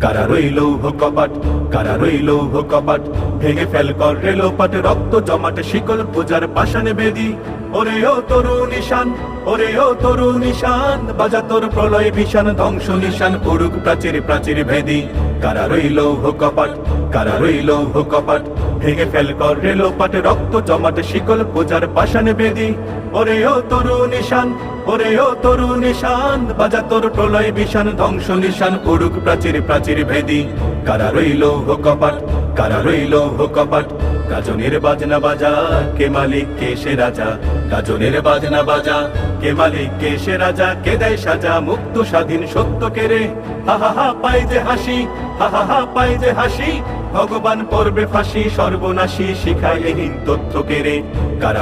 কারা রইল কপাট, কারা রইল কপাট, ভেঙে ফেল কর রেলোপাট, রক্ত জমাট শিকল পূজার পাষাণ বেদি। ওরে ও তরু নিশান, ওরে ও তরু নিশান, বাজা তোর প্রলয় ভীষণ ধ্বংস নিশান, করুক প্রাচীর প্রাচীর ভেদি। কারা রইল কপাট, কারা রইল কপাট, ভেঙে ফেল কর রেলোপাট, রক্ত জমাট শিকল পূজার পাষাণ বেদি। ওরে ও তরু নিশান, ওরে ও তরু নিশান, বাজা তোর প্রলয় ভীষণ ধ্বংস নিশান, করুক প্রাচীর প্রাচীর ভেদি। কারা রইল কপাট, কারা রইল কপাট, গাজনের বাজনা বাজা, কে মালিক কে সে রাজা। গাজনের বাজনা বাজা, কে মালিক কে সে রাজা, কে দেয় সাজা মুক্ত স্বাধীন সত্য কেড়ে। হা হা হা পাই যে হাসি, হা হা হা পাই যে হাসি, ভগবান পড়বে ফাঁসি, সর্বনাশী শিখায় এহীন তথ্য কেড়ে। কারা